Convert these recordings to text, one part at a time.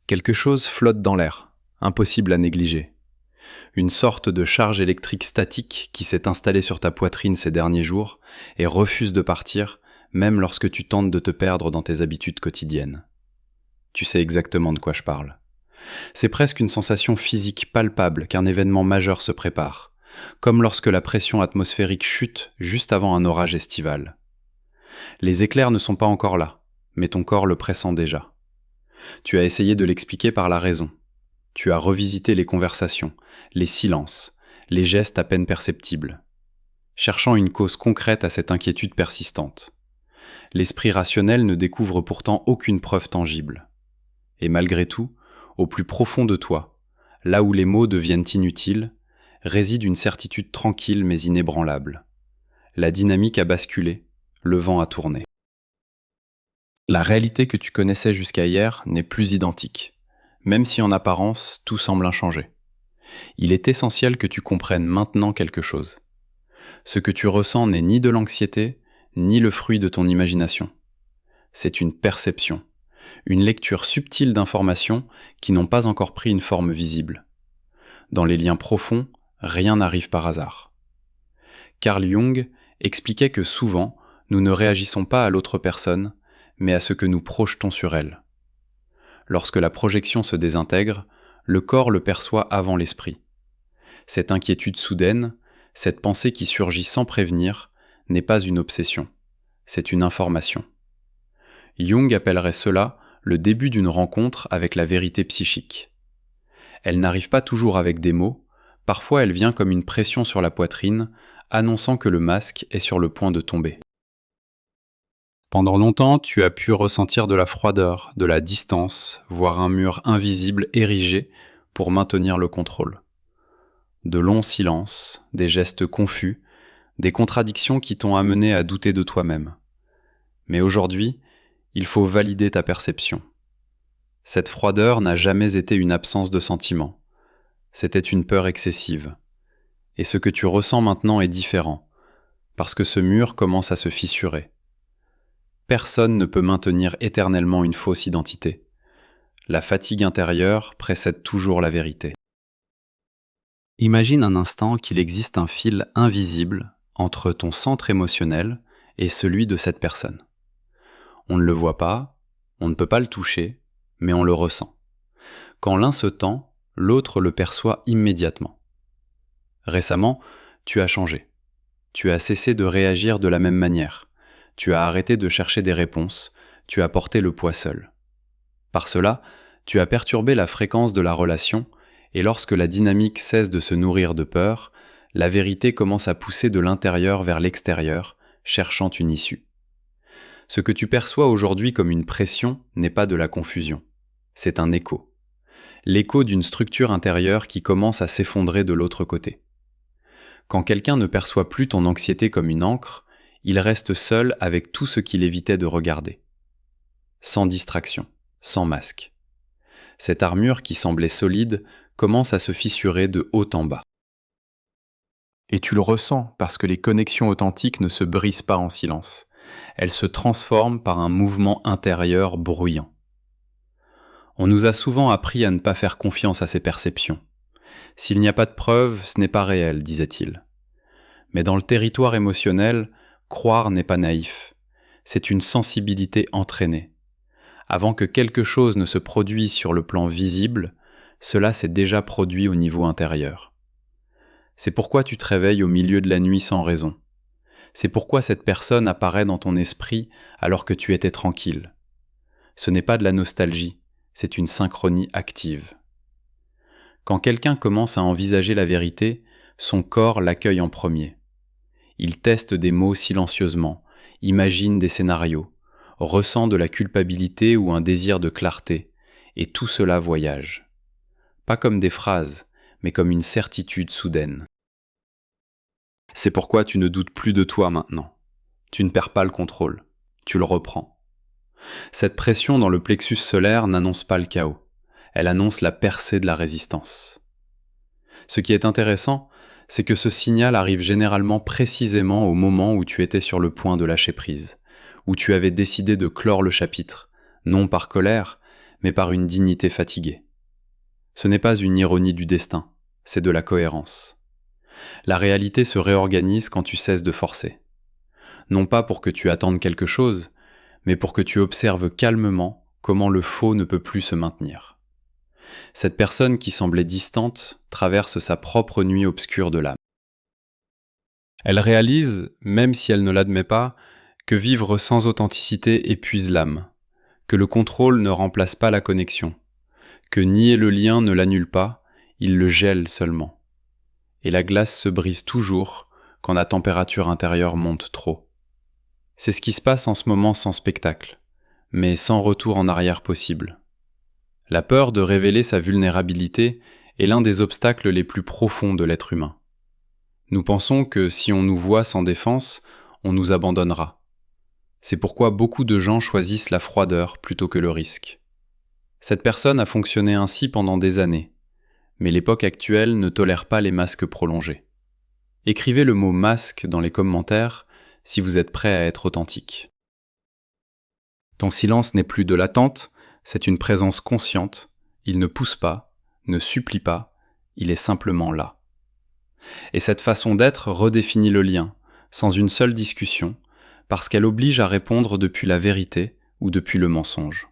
Quelque chose flotte dans l'air, impossible à négliger. Une sorte de charge électrique statique qui s'est installée sur ta poitrine ces derniers jours et refuse de partir, même lorsque tu tentes de te perdre dans tes habitudes quotidiennes. Tu sais exactement de quoi je parle. C'est presque une sensation physique palpable qu'un événement majeur se prépare, comme lorsque la pression atmosphérique chute juste avant un orage estival. Les éclairs ne sont pas encore là, mais ton corps le pressent déjà. Tu as essayé de l'expliquer par la raison. Tu as revisité les conversations, les silences, les gestes à peine perceptibles, cherchant une cause concrète à cette inquiétude persistante. L'esprit rationnel ne découvre pourtant aucune preuve tangible. Et malgré tout, au plus profond de toi, là où les mots deviennent inutiles, réside une certitude tranquille mais inébranlable. La dynamique a basculé, le vent a tourné. La réalité que tu connaissais jusqu'à hier n'est plus identique, même si en apparence tout semble inchangé. Il est essentiel que tu comprennes maintenant quelque chose. Ce que tu ressens n'est ni de l'anxiété, ni le fruit de ton imagination. C'est une perception, une lecture subtile d'informations qui n'ont pas encore pris une forme visible. Dans les liens profonds, rien n'arrive par hasard. Carl Jung expliquait que souvent, nous ne réagissons pas à l'autre personne, mais à ce que nous projetons sur elle. Lorsque la projection se désintègre, le corps le perçoit avant l'esprit. Cette inquiétude soudaine, cette pensée qui surgit sans prévenir, n'est pas une obsession, c'est une information. Jung appellerait cela le début d'une rencontre avec la vérité psychique. Elle n'arrive pas toujours avec des mots, parfois elle vient comme une pression sur la poitrine, annonçant que le masque est sur le point de tomber. Pendant longtemps, tu as pu ressentir de la froideur, de la distance, voire un mur invisible érigé pour maintenir le contrôle. De longs silences, des gestes confus, des contradictions qui t'ont amené à douter de toi-même. Mais aujourd'hui, il faut valider ta perception. Cette froideur n'a jamais été une absence de sentiment. C'était une peur excessive. Et ce que tu ressens maintenant est différent, parce que ce mur commence à se fissurer. Personne ne peut maintenir éternellement une fausse identité. La fatigue intérieure précède toujours la vérité. Imagine un instant qu'il existe un fil invisible entre ton centre émotionnel et celui de cette personne. On ne le voit pas, on ne peut pas le toucher, mais on le ressent. Quand l'un se tend, l'autre le perçoit immédiatement. Récemment, tu as changé. Tu as cessé de réagir de la même manière. Tu as arrêté de chercher des réponses, tu as porté le poids seul. Par cela, tu as perturbé la fréquence de la relation, et lorsque la dynamique cesse de se nourrir de peur, la vérité commence à pousser de l'intérieur vers l'extérieur, cherchant une issue. Ce que tu perçois aujourd'hui comme une pression n'est pas de la confusion, c'est un écho. L'écho d'une structure intérieure qui commence à s'effondrer de l'autre côté. Quand quelqu'un ne perçoit plus ton anxiété comme une encre, il reste seul avec tout ce qu'il évitait de regarder. Sans distraction, sans masque. Cette armure qui semblait solide commence à se fissurer de haut en bas. Et tu le ressens parce que les connexions authentiques ne se brisent pas en silence. Elles se transforment par un mouvement intérieur bruyant. On nous a souvent appris à ne pas faire confiance à ces perceptions. S'il n'y a pas de preuves, ce n'est pas réel, disait-il. Mais dans le territoire émotionnel, croire n'est pas naïf. C'est une sensibilité entraînée. Avant que quelque chose ne se produise sur le plan visible, cela s'est déjà produit au niveau intérieur. C'est pourquoi tu te réveilles au milieu de la nuit sans raison. C'est pourquoi cette personne apparaît dans ton esprit alors que tu étais tranquille. Ce n'est pas de la nostalgie, c'est une synchronie active. Quand quelqu'un commence à envisager la vérité, son corps l'accueille en premier. Il teste des mots silencieusement, imagine des scénarios, ressent de la culpabilité ou un désir de clarté, et tout cela voyage. Pas comme des phrases, mais comme une certitude soudaine. C'est pourquoi tu ne doutes plus de toi maintenant. Tu ne perds pas le contrôle, tu le reprends. Cette pression dans le plexus solaire n'annonce pas le chaos, elle annonce la percée de la résistance. Ce qui est intéressant, c'est que ce signal arrive généralement précisément au moment où tu étais sur le point de lâcher prise, où tu avais décidé de clore le chapitre, non par colère, mais par une dignité fatiguée. Ce n'est pas une ironie du destin, c'est de la cohérence. La réalité se réorganise quand tu cesses de forcer. Non pas pour que tu attendes quelque chose, mais pour que tu observes calmement comment le faux ne peut plus se maintenir. Cette personne qui semblait distante traverse sa propre nuit obscure de l'âme. Elle réalise, même si elle ne l'admet pas, que vivre sans authenticité épuise l'âme, que le contrôle ne remplace pas la connexion, que nier le lien ne l'annule pas, il le gèle seulement. Et la glace se brise toujours quand la température intérieure monte trop. C'est ce qui se passe en ce moment sans spectacle, mais sans retour en arrière possible. La peur de révéler sa vulnérabilité est l'un des obstacles les plus profonds de l'être humain. Nous pensons que si on nous voit sans défense, on nous abandonnera. C'est pourquoi beaucoup de gens choisissent la froideur plutôt que le risque. Cette personne a fonctionné ainsi pendant des années, mais l'époque actuelle ne tolère pas les masques prolongés. Écrivez le mot masque dans les commentaires si vous êtes prêt à être authentique. Ton silence n'est plus de l'attente, c'est une présence consciente, il ne pousse pas, ne supplie pas, il est simplement là. Et cette façon d'être redéfinit le lien, sans une seule discussion, parce qu'elle oblige à répondre depuis la vérité ou depuis le mensonge.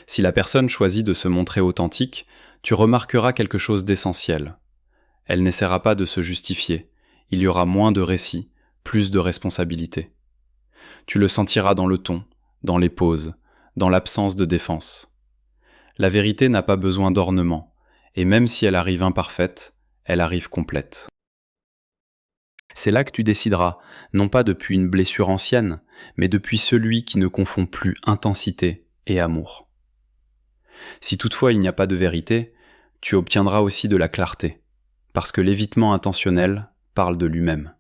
Si la personne choisit de se montrer authentique, tu remarqueras quelque chose d'essentiel. Elle n'essaiera pas de se justifier, il y aura moins de récits, plus de responsabilités. Tu le sentiras dans le ton, dans les pauses, dans l'absence de défense. La vérité n'a pas besoin d'ornement, et même si elle arrive imparfaite, elle arrive complète. C'est là que tu décideras, non pas depuis une blessure ancienne, mais depuis celui qui ne confond plus intensité et amour. Si toutefois il n'y a pas de vérité, tu obtiendras aussi de la clarté, parce que l'évitement intentionnel parle de lui-même.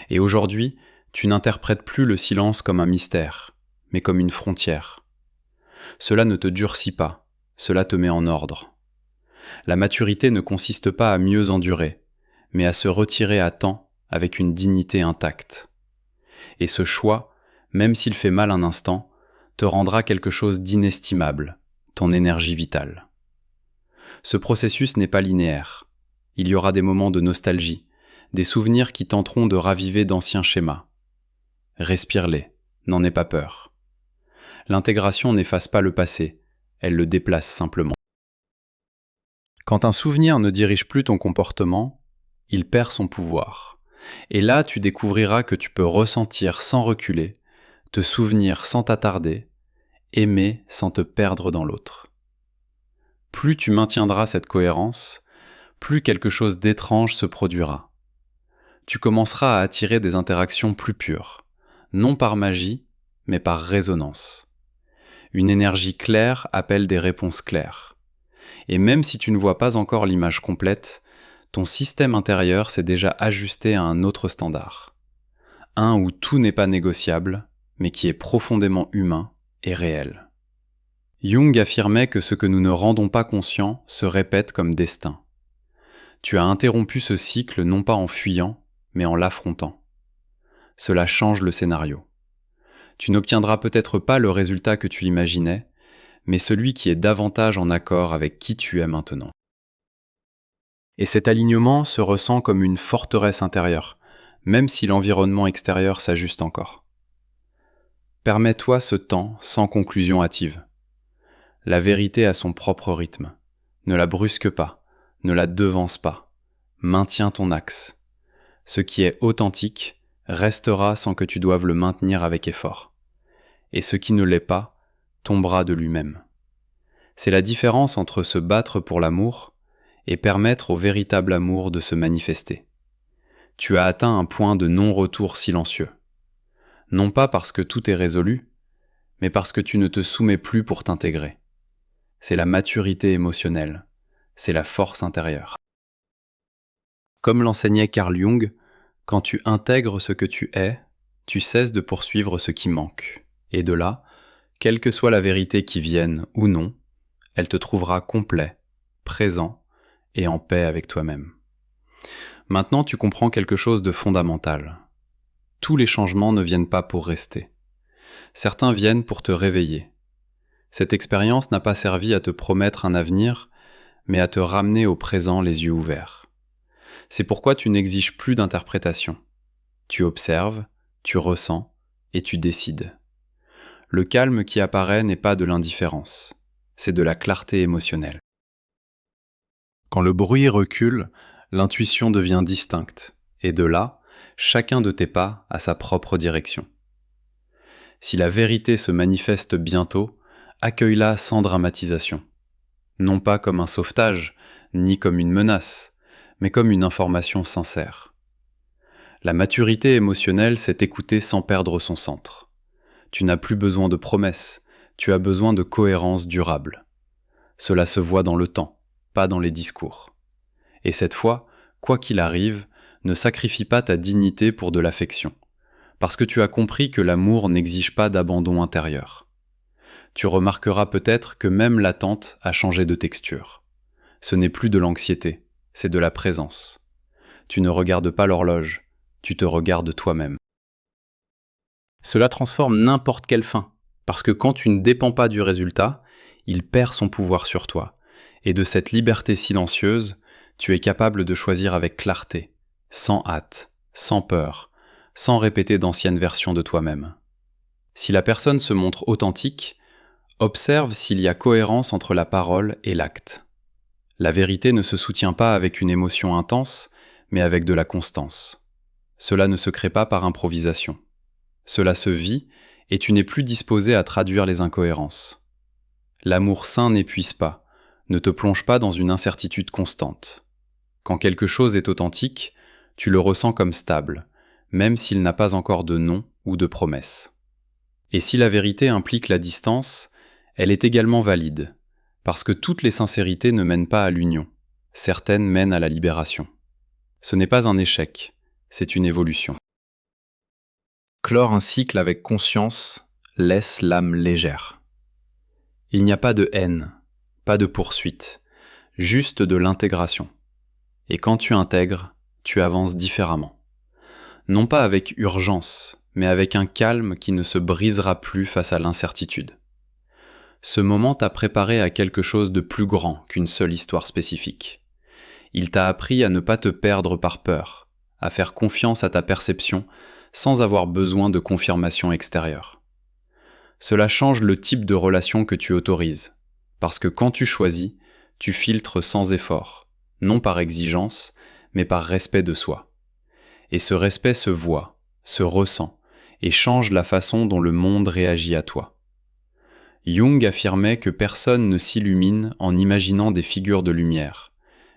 Et aujourd'hui, tu n'interprètes plus le silence comme un mystère, mais comme une frontière. Cela ne te durcit pas, cela te met en ordre. La maturité ne consiste pas à mieux endurer, mais à se retirer à temps avec une dignité intacte. Et ce choix, même s'il fait mal un instant, te rendra quelque chose d'inestimable, ton énergie vitale. Ce processus n'est pas linéaire. Il y aura des moments de nostalgie, des souvenirs qui tenteront de raviver d'anciens schémas. Respire-les, n'en aie pas peur. L'intégration n'efface pas le passé, elle le déplace simplement. Quand un souvenir ne dirige plus ton comportement, il perd son pouvoir. Et là, tu découvriras que tu peux ressentir sans reculer, te souvenir sans t'attarder, aimer sans te perdre dans l'autre. Plus tu maintiendras cette cohérence, plus quelque chose d'étrange se produira. Tu commenceras à attirer des interactions plus pures, non par magie, mais par résonance. Une énergie claire appelle des réponses claires. Et même si tu ne vois pas encore l'image complète, ton système intérieur s'est déjà ajusté à un autre standard. Un où tout n'est pas négociable, mais qui est profondément humain et réel. Jung affirmait que ce que nous ne rendons pas conscient se répète comme destin. Tu as interrompu ce cycle non pas en fuyant, mais en l'affrontant. Cela change le scénario. Tu n'obtiendras peut-être pas le résultat que tu imaginais, mais celui qui est davantage en accord avec qui tu es maintenant. Et cet alignement se ressent comme une forteresse intérieure, même si l'environnement extérieur s'ajuste encore. Permets-toi ce temps sans conclusion hâtive. La vérité a son propre rythme. Ne la brusque pas, ne la devance pas. Maintiens ton axe. Ce qui est authentique restera sans que tu doives le maintenir avec effort. Et ce qui ne l'est pas tombera de lui-même. C'est la différence entre se battre pour l'amour et permettre au véritable amour de se manifester. Tu as atteint un point de non-retour silencieux. Non pas parce que tout est résolu, mais parce que tu ne te soumets plus pour t'intégrer. C'est la maturité émotionnelle, c'est la force intérieure. Comme l'enseignait Carl Jung, quand tu intègres ce que tu es, tu cesses de poursuivre ce qui manque. Et de là, quelle que soit la vérité qui vienne ou non, elle te trouvera complet, présent et en paix avec toi-même. Maintenant, tu comprends quelque chose de fondamental. Tous les changements ne viennent pas pour rester. Certains viennent pour te réveiller. Cette expérience n'a pas servi à te promettre un avenir, mais à te ramener au présent les yeux ouverts. C'est pourquoi tu n'exiges plus d'interprétation. Tu observes, tu ressens et tu décides. Le calme qui apparaît n'est pas de l'indifférence, c'est de la clarté émotionnelle. Quand le bruit recule, l'intuition devient distincte, et de là, chacun de tes pas a sa propre direction. Si la vérité se manifeste bientôt, accueille-la sans dramatisation. Non pas comme un sauvetage, ni comme une menace, mais comme une information sincère. La maturité émotionnelle, c'est écouter sans perdre son centre. Tu n'as plus besoin de promesses, tu as besoin de cohérence durable. Cela se voit dans le temps, pas dans les discours. Et cette fois, quoi qu'il arrive, ne sacrifie pas ta dignité pour de l'affection, parce que tu as compris que l'amour n'exige pas d'abandon intérieur. Tu remarqueras peut-être que même l'attente a changé de texture. Ce n'est plus de l'anxiété, c'est de la présence. Tu ne regardes pas l'horloge, tu te regardes toi-même. Cela transforme n'importe quelle fin, parce que quand tu ne dépends pas du résultat, il perd son pouvoir sur toi. Et de cette liberté silencieuse, tu es capable de choisir avec clarté, sans hâte, sans peur, sans répéter d'anciennes versions de toi-même. Si la personne se montre authentique, observe s'il y a cohérence entre la parole et l'acte. La vérité ne se soutient pas avec une émotion intense, mais avec de la constance. Cela ne se crée pas par improvisation. Cela se vit et tu n'es plus disposé à traduire les incohérences. L'amour sain n'épuise pas, ne te plonge pas dans une incertitude constante. Quand quelque chose est authentique, tu le ressens comme stable, même s'il n'a pas encore de nom ou de promesse. Et si la vérité implique la distance, elle est également valide, parce que toutes les sincérités ne mènent pas à l'union, certaines mènent à la libération. Ce n'est pas un échec, c'est une évolution. Clore un cycle avec conscience laisse l'âme légère. Il n'y a pas de haine, pas de poursuite, juste de l'intégration. Et quand tu intègres, tu avances différemment. Non pas avec urgence, mais avec un calme qui ne se brisera plus face à l'incertitude. Ce moment t'a préparé à quelque chose de plus grand qu'une seule histoire spécifique. Il t'a appris à ne pas te perdre par peur, à faire confiance à ta perception sans avoir besoin de confirmation extérieure. Cela change le type de relation que tu autorises, parce que quand tu choisis, tu filtres sans effort, non par exigence, mais par respect de soi. Et ce respect se voit, se ressent, et change la façon dont le monde réagit à toi. Jung affirmait que personne ne s'illumine en imaginant des figures de lumière,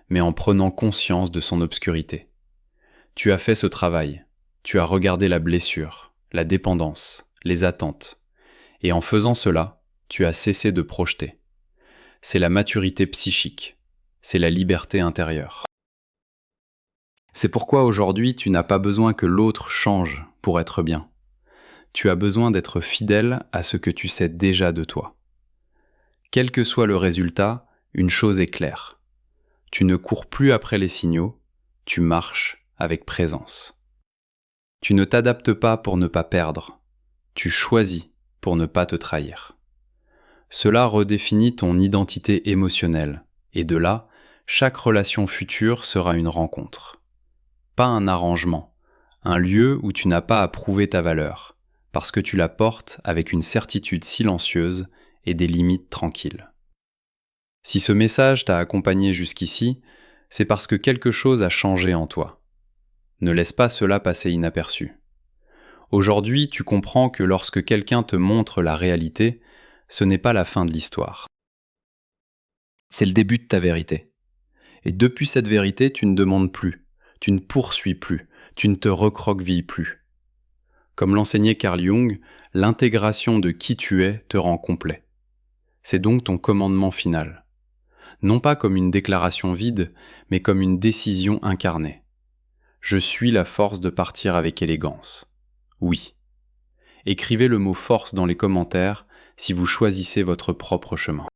mais en prenant conscience de son obscurité. Tu as fait ce travail, tu as regardé la blessure, la dépendance, les attentes, et en faisant cela, tu as cessé de projeter. C'est la maturité psychique, c'est la liberté intérieure. C'est pourquoi aujourd'hui tu n'as pas besoin que l'autre change pour être bien. Tu as besoin d'être fidèle à ce que tu sais déjà de toi. Quel que soit le résultat, une chose est claire. Tu ne cours plus après les signaux, tu marches avec présence. Tu ne t'adaptes pas pour ne pas perdre, tu choisis pour ne pas te trahir. Cela redéfinit ton identité émotionnelle, et de là, chaque relation future sera une rencontre. Pas un arrangement, un lieu où tu n'as pas à prouver ta valeur, parce que tu la portes avec une certitude silencieuse et des limites tranquilles. Si ce message t'a accompagné jusqu'ici, c'est parce que quelque chose a changé en toi. Ne laisse pas cela passer inaperçu. Aujourd'hui, tu comprends que lorsque quelqu'un te montre la réalité, ce n'est pas la fin de l'histoire. C'est le début de ta vérité. Et depuis cette vérité, tu ne demandes plus, tu ne poursuis plus, tu ne te recroquevilles plus. Comme l'enseignait Carl Jung, l'intégration de qui tu es te rend complet. C'est donc ton commandement final. Non pas comme une déclaration vide, mais comme une décision incarnée. Je suis la force de partir avec élégance. Oui. Écrivez le mot force dans les commentaires si vous choisissez votre propre chemin.